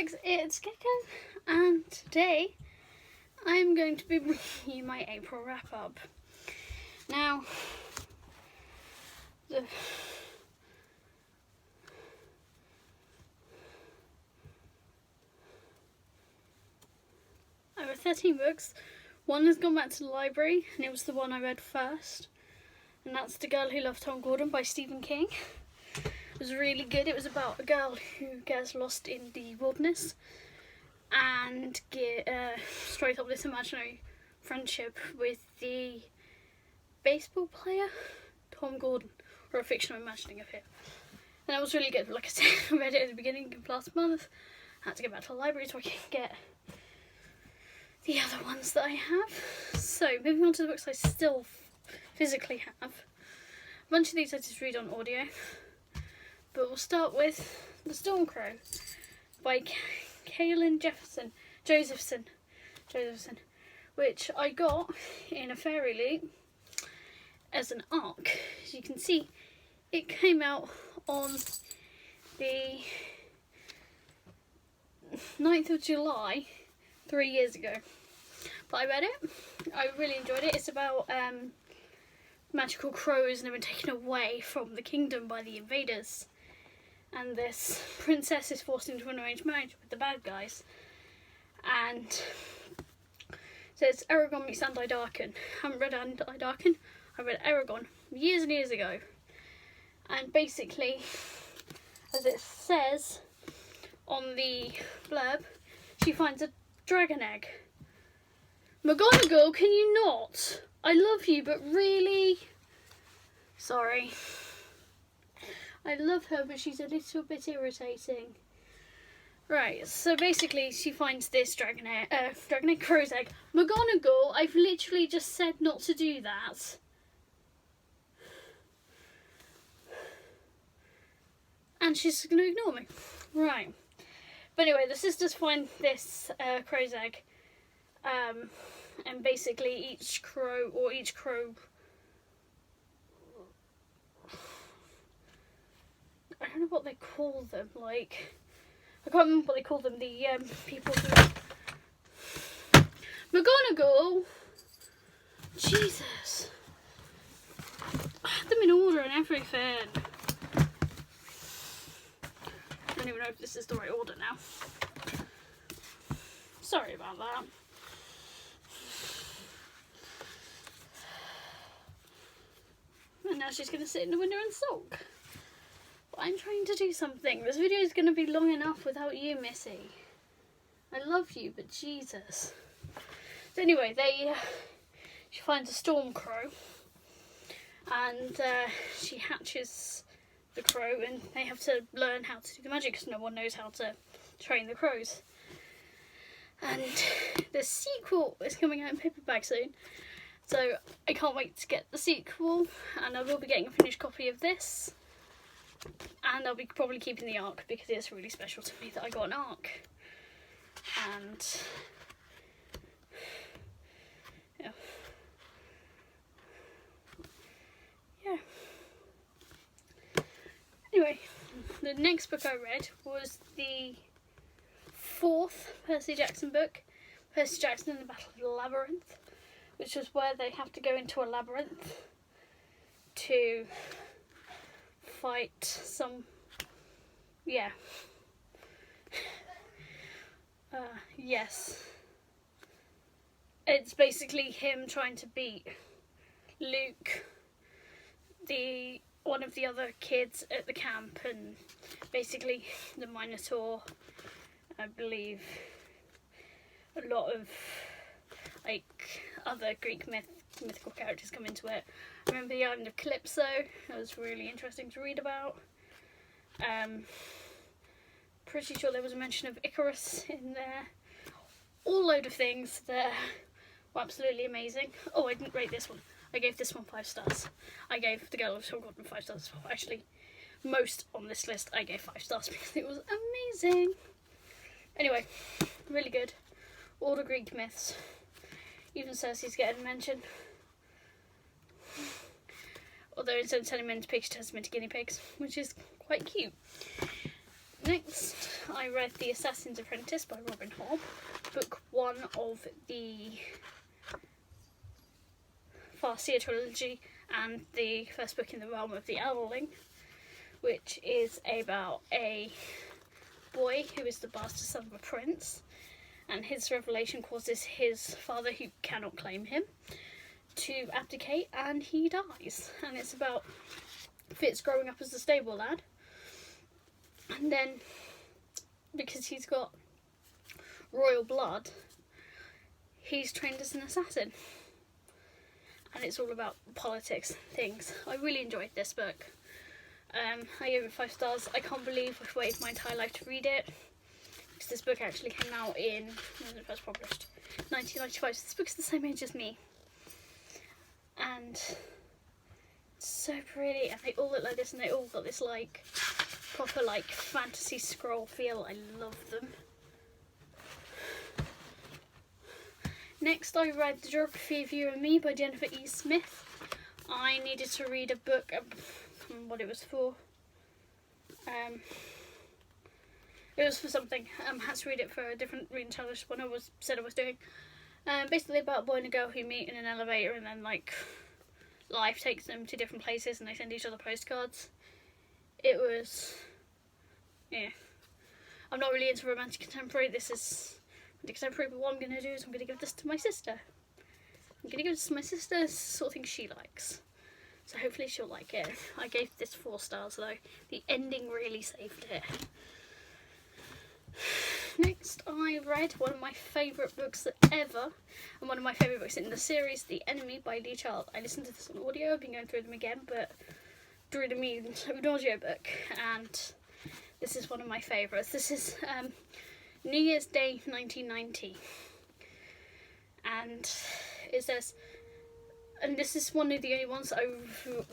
folks, it's Gecko, and today I'm going to be bringing you my April wrap-up. Now, I read 13 books. One has gone back to the library, and it was the one I read first, and that's The Girl Who Loved Tom Gordon by Stephen King. It was really good. It was about a girl who gets lost in the wilderness and straight up this imaginary friendship with the baseball player Tom Gordon, or a fictional imagining of him. And it was really good. Like I said, I read it at the beginning of last month. I had to go back to the library so I can get the other ones that I have. So moving on to the books I still physically have. A bunch of these I just read on audio. But we'll start with The Stormcrow by Kaylin Josephson, which I got in a fairy loot as an ARC. As you can see, it came out on the 9th of July 3 years ago. But I read it, I really enjoyed it. It's about magical crows and they've been taken away from the kingdom by the invaders. And this princess is forced into an arranged marriage with the bad guys. And so it's Aragon meets Andai Darkin. I haven't read Andai Darkin. I read Aragon years and years ago. And basically, as it says on the blurb, she finds a dragon egg. McGonagall, can you not? I love you, but really? Sorry. I love her, but she's a little bit irritating. Right, so basically she finds this dragon egg, crow's egg. McGonagall, I've literally just said not to do that. And she's going to ignore me. Right. But anyway, the sisters find this crow's egg. And basically each crow I don't know what they call them, like, I can't remember what they call them, the people who... McGonagall! Jesus! I had them in order and everything. I don't even know if this is the right order now. Sorry about that. And now she's going to sit in the window and sulk. I'm trying to do something. This video is going to be long enough without you, Missy. I love you, but Jesus. So anyway, she finds a Stormcrow, and she hatches the crow, and they have to learn how to do the magic because no one knows how to train the crows. And the sequel is coming out in paperback soon, so I can't wait to get the sequel, and I will be getting a finished copy of this. And I'll be probably keeping the ARC because it's really special to me that I got an ARC. And yeah. Anyway, the next book I read was the 4th Percy Jackson book, Percy Jackson and the Battle of the Labyrinth, which was where they have to go into a labyrinth to fight some, yes. It's basically him trying to beat Luke, one of the other kids at the camp, and basically the Minotaur, I believe, a lot of like other Greek mythical characters come into it. I remember the island of Calypso. That was really interesting to read about. Pretty sure there was a mention of Icarus in there. All load of things that were absolutely amazing. Oh, I didn't rate this one. I gave this one 5 stars. I gave The Girl of Tom Gordon 5 stars as well. Actually, most on this list I gave 5 stars because it was amazing. Anyway, really good. All the Greek myths. Even Cersei's getting mentioned. Although instead of turning men into pigs, she turns them into guinea pigs, which is quite cute. Next, I read The Assassins Apprentice by Robin Hobb, book 1 of the Farseer trilogy and the first book in the realm of the Owling, which is about a boy who is the bastard son of a prince, and his revelation causes his father, who cannot claim him, to abdicate, and he dies. And it's about Fitz growing up as a stable lad, and then because he's got royal blood, he's trained as an assassin, and it's all about politics things. I really enjoyed this book. I gave it 5 stars. I can't believe I've waited my entire life to read it, because this book actually came out in, when was it first published? 1995, so this book's the same age as me. And it's so pretty, and they all look like this, and they all got this like proper like fantasy scroll feel. I love them. Next, I read The Geography of You and Me by Jennifer E. Smith. I needed to read a book, what it was for. It was for something. Had to read it for a different reading challenge one I said I was doing. Basically about a boy and a girl who meet in an elevator, and then like life takes them to different places, and they send each other postcards. It was, yeah. I'm not really into romantic contemporary. This is contemporary, but what I'm going to do is I'm going to give this to my sister. I'm going to give this to my sister. It's the sort of thing she likes. So hopefully she'll like it. I gave this 4 stars though. The ending really saved it. Next, I read one of my favourite books ever, and one of my favourite books in the series, The Enemy by Lee Child. I listened to this on audio. I've been going through them again, but through the means of an audio book, and this is one of my favourites. This is New Year's Day 1990, and it says, and this is one of the only ones I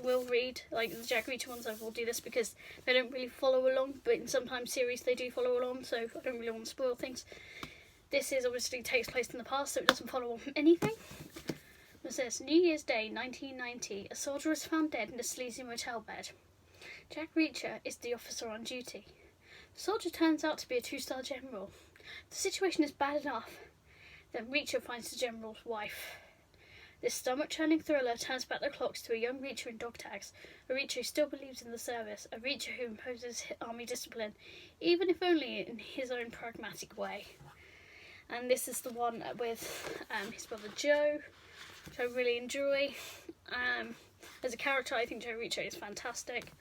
will read, like the Jack Reacher ones I will do this because they don't really follow along, but in sometimes series they do follow along, so I don't really want to spoil things. This is obviously takes place in the past, so it doesn't follow on anything. It says, New Year's Day 1990, a soldier is found dead in a sleazy motel bed. Jack Reacher is the officer on duty. The soldier turns out to be a 2-star general. The situation is bad enough. Then Reacher finds the general's wife. This stomach-churning thriller turns back the clocks to a young Reacher in dog tags, a Reacher who still believes in the service, a Reacher who imposes army discipline, even if only in his own pragmatic way. And this is the one with his brother Joe, which I really enjoy. As a character, I think Joe Reacher is fantastic.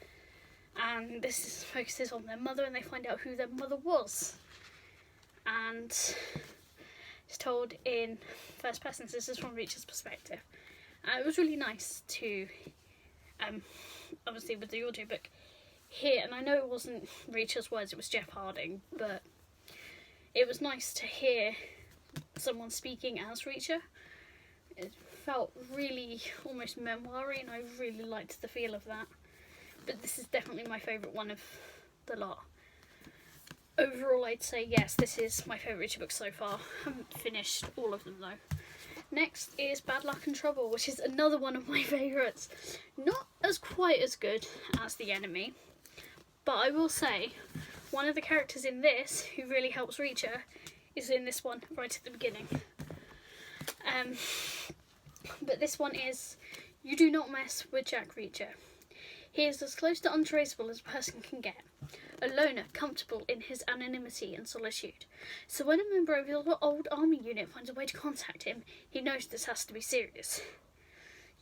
And this focuses on their mother, and they find out who their mother was. And it's told in first person, so this is from Reacher's perspective. It was really nice to, obviously with the audiobook, hear, and I know it wasn't Reacher's words, it was Jeff Harding, but it was nice to hear someone speaking as Reacher. It felt really almost memoir-y, and I really liked the feel of that. But this is definitely my favourite one of the lot. Overall, I'd say yes, this is my favourite Reacher book so far. I haven't finished all of them though. Next is Bad Luck and Trouble, which is another one of my favourites. Not as quite as good as The Enemy, but I will say one of the characters in this who really helps Reacher is in this one right at the beginning. But this one is, you do not mess with Jack Reacher. He is as close to untraceable as a person can get. A loner, comfortable in his anonymity and solitude. So when a member of your old army unit finds a way to contact him, he knows this has to be serious.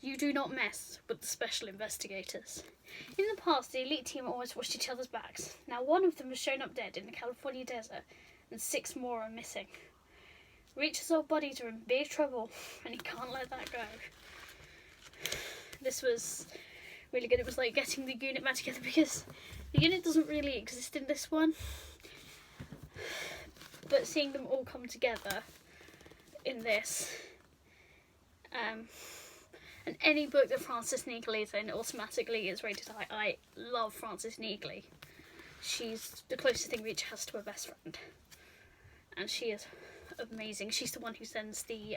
You do not mess with the special investigators. In the past, the elite team always watched each other's backs. Now one of them has shown up dead in the California desert, and 6 more are missing. Reacher's old buddies are in big trouble, and he can't let that go. This was really good. It was like getting the unit back together, because the unit doesn't really exist in this one, but seeing them all come together in this, and any book that Frances Neagley is in automatically is rated high. I love Frances Neagley. She's the closest thing Reacher has to her best friend, and she is amazing. She's the one who sends the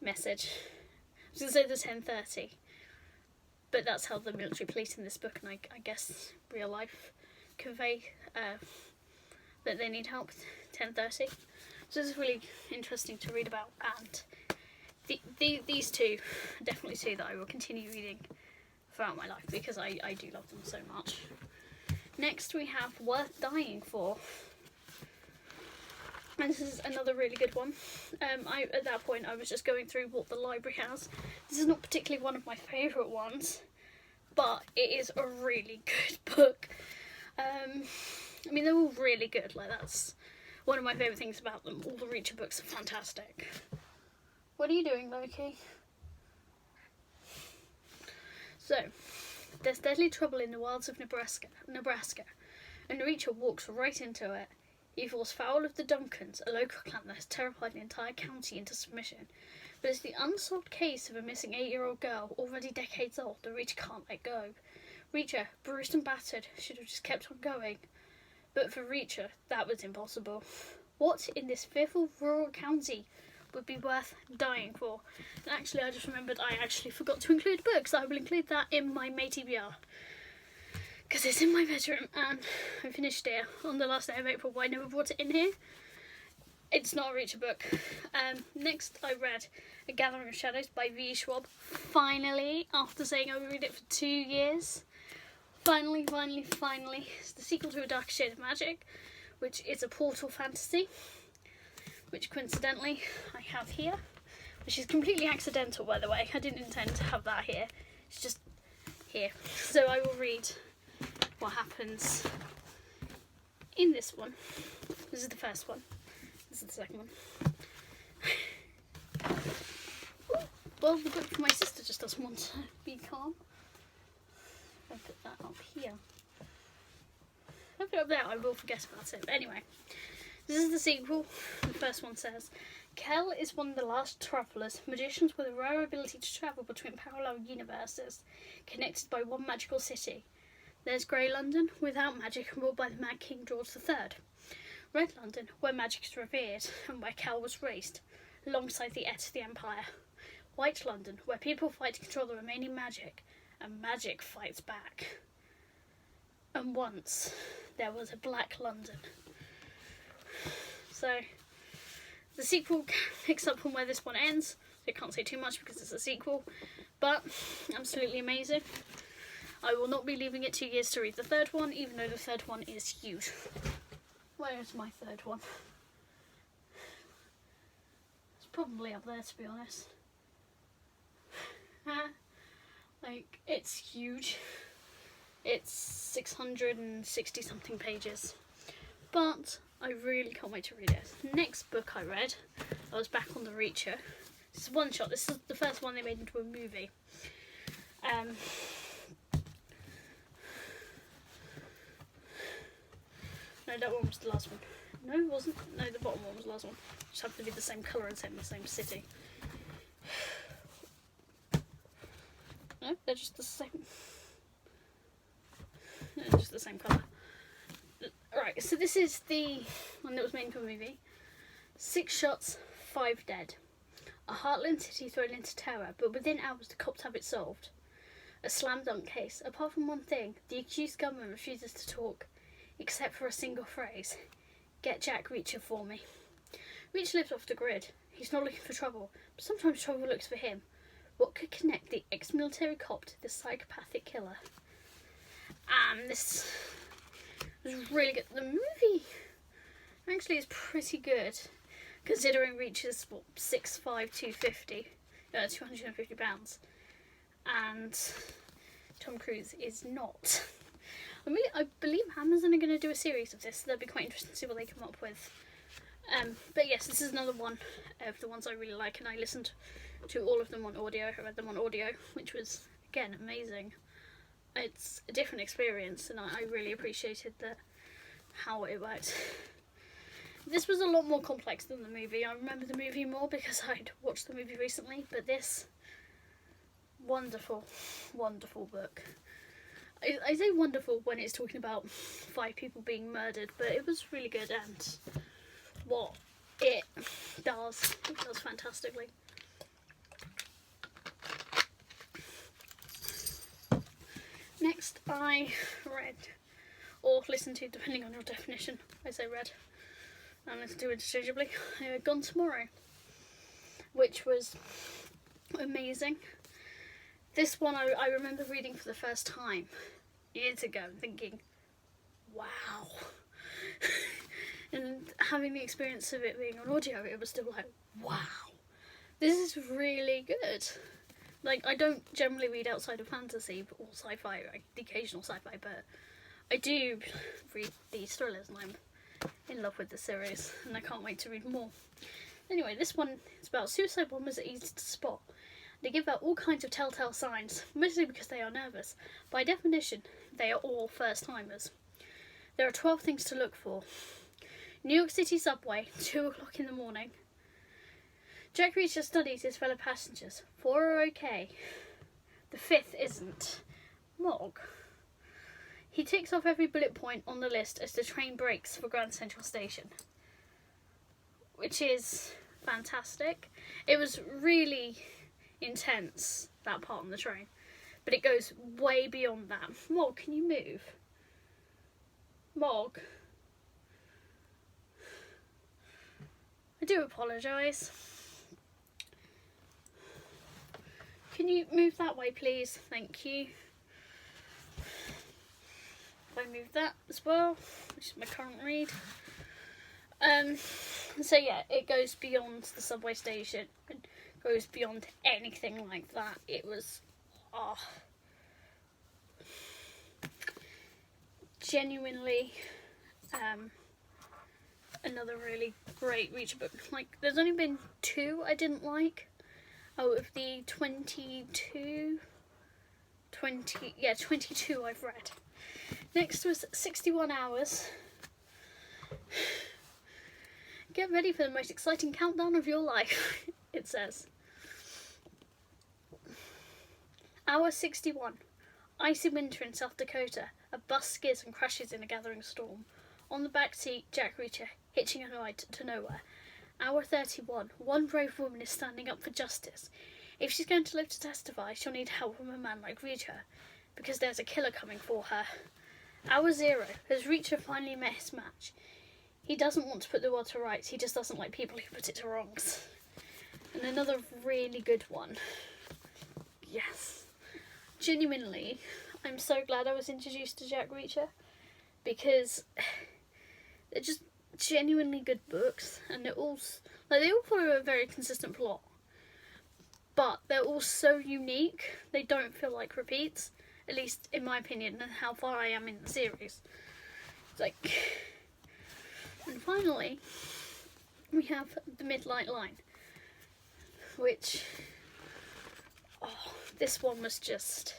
message. I was going to say the 10:30. But that's how the military police in this book, and I guess real life, convey that they need help at 10:30. So it's really interesting to read about, and these two are definitely two that I will continue reading throughout my life because I do love them so much. Next we have Worth Dying For. And this is another really good one. At that point I was just going through what the library has. This is not particularly one of my favourite ones, but it is a really good book. I mean, they're all really good. Like, that's one of my favourite things about them. All the Reacher books are fantastic. What are you doing, Loki? So, there's deadly trouble in the wilds of Nebraska, and Reacher walks right into it. He falls foul of the Duncans, a local clan that has terrified the entire county into submission. But it's the unsolved case of a missing 8-year-old girl, already decades old, that Reacher can't let go. Reacher, bruised and battered, should have just kept on going. But for Reacher, that was impossible. What in this fearful rural county would be worth dying for? And actually, I just remembered I actually forgot to include books. I will include that in my May TBR, because it's in my bedroom and I finished it on the last day of April, but I never brought it in here. It's not a Reacher book. Next I read A Gathering of Shadows by V. Schwab. Finally, after saying I would read it for 2 years. Finally. It's the sequel to A Dark Shade of Magic, which is a portal fantasy, which coincidentally I have here, which is completely accidental, by the way. I didn't intend to have that here. It's just here. So I will read what happens in this one. This is the first one. This is the second one. Well, the book for my sister just doesn't want to be calm. If I put that up here. If I put it up there, I will forget about it. But anyway, this is the sequel. The first one says, Kel is one of the last travellers, magicians with a rare ability to travel between parallel universes, connected by one magical city. There's Grey London, without magic and ruled by the Mad King George III. Red London, where magic is revered and where Kel was raised, alongside the heir to the Empire. White London, where people fight to control the remaining magic, and magic fights back. And once, there was a Black London. So, the sequel picks up from where this one ends. I can't say too much because it's a sequel, but absolutely amazing. I will not be leaving it 2 years to read the third one, even though the third one is huge. Where is my third one? It's probably up there, to be honest. Like, it's huge. It's 660 something pages. But I really can't wait to read it. Next book I read, I was back on the Reacher. This is one shot. This is the first one they made into a movie. No, that one was the last one. No, it wasn't. No, the bottom one was the last one. Just happened to be the same colour and set in the same city. No, they're just the same. They're just the same colour. Right, so this is the one that was made into a movie. 6 shots, 5 dead. A heartland city thrown into terror, but within hours the cops have it solved. A slam dunk case. Apart from one thing, the accused gunman refuses to talk, except for a single phrase: "Get Jack Reacher for me." Reacher lives off the grid. He's not looking for trouble, but sometimes trouble looks for him. What could connect the ex-military cop to the psychopathic killer? And this was really good. The movie actually is pretty good, considering Reacher's 6'5", 250, 250 pounds, and Tom Cruise is not. I believe Amazon are going to do a series of this, so that'd be quite interesting to see what they come up with. But yes, this is another one of the ones I really like, and I listened to all of them on audio. I read them on audio, which was, again, amazing. It's a different experience, and I really appreciated how it worked. This was a lot more complex than the movie. I remember the movie more because I'd watched the movie recently, but this, wonderful, wonderful book. I say wonderful when it's talking about 5 people being murdered, but it was really good, and what it does fantastically. Next I read or listen to, depending on your definition. I say read and listen to interchangeably. Gone Tomorrow, which was amazing. This one I remember reading for the first time years ago and thinking, wow. And having the experience of it being on audio, it was still like, wow, this is really good. Like, I don't generally read outside of fantasy or sci-fi, like the occasional sci-fi, but I do read these thrillers and I'm in love with the series and I can't wait to read more. Anyway, this one is about suicide bombers that are easy to spot. They give out all kinds of telltale signs, mostly because they are nervous. By definition, they are all first-timers. There are 12 things to look for. New York City subway, 2 o'clock in the morning. Jack Reacher studies his fellow passengers. 4 are okay. The 5th isn't. Mog. He ticks off every bullet point on the list as the train breaks for Grand Central Station. Which is fantastic. It was really intense, that part on the train. But it goes way beyond that. Mog, can you move? Mog. I do apologise. Can you move that way, please? Thank you. If I move that as well, which is my current read. So yeah, it goes beyond the subway station and goes beyond anything like that. It was genuinely another really great Reacher book. Like, there's only been 2 I didn't like out of the 22 I've read. Next was 61 Hours. Get ready for the most exciting countdown of your life, it says. Hour 61. Icy winter in South Dakota. A bus skids and crashes in a gathering storm. On the back seat, Jack Reacher, hitching a ride to nowhere. Hour 31. One brave woman is standing up for justice. If she's going to live to testify, she'll need help from a man like Reacher, because there's a killer coming for her. Hour 0. Has Reacher finally met his match? He doesn't want to put the world to rights, he just doesn't like people who put it to wrongs. And another really good one. Yes. Genuinely, I'm so glad I was introduced to Jack Reacher, because they're just genuinely good books, and they all follow a very consistent plot, but they're all so unique, they don't feel like repeats, at least in my opinion, and how far I am in the series. It's like... And finally, we have the Midlight Line, which, this one was just,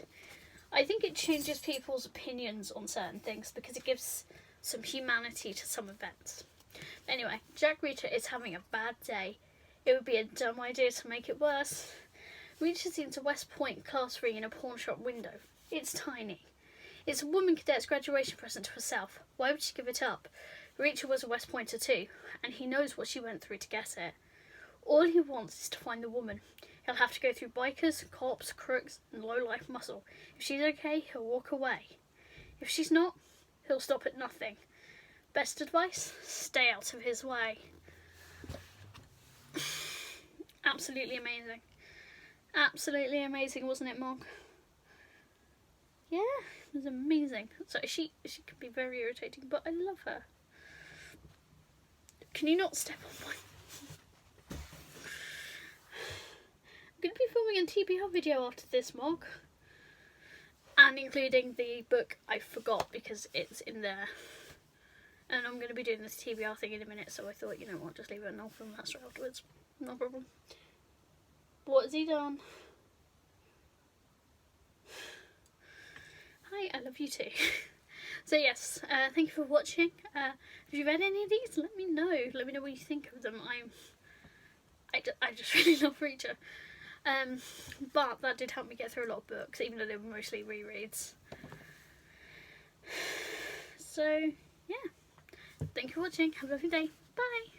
I think it changes people's opinions on certain things because it gives some humanity to some events. Anyway, Jack Reacher is having a bad day. It would be a dumb idea to make it worse. Reacher sees a West Point class ring in a pawn shop window. It's tiny. It's a woman cadet's graduation present to herself. Why would she give it up? Reacher was a West Pointer too, and he knows what she went through to get it. All he wants is to find the woman. He'll have to go through bikers, cops, crooks, and low-life muscle. If she's okay, he'll walk away. If she's not, he'll stop at nothing. Best advice? Stay out of his way. Absolutely amazing. Absolutely amazing, wasn't it, Mog? Yeah, it was amazing. So she can be very irritating, but I love her. Can you not step on my... I'm going to be filming a TBR video after this, Mog. And including the book I forgot because it's in there. And I'm going to be doing this TBR thing in a minute, so I thought, you know what, just leave it and I'll film that straight afterwards. No problem. What has he done? Hi, I love you too. So yes, thank you for watching. Have you read any of these? Let me know. Let me know what you think of them. I just really love Reacher. But that did help me get through a lot of books, even though they were mostly rereads. So yeah, thank you for watching. Have a lovely day. Bye.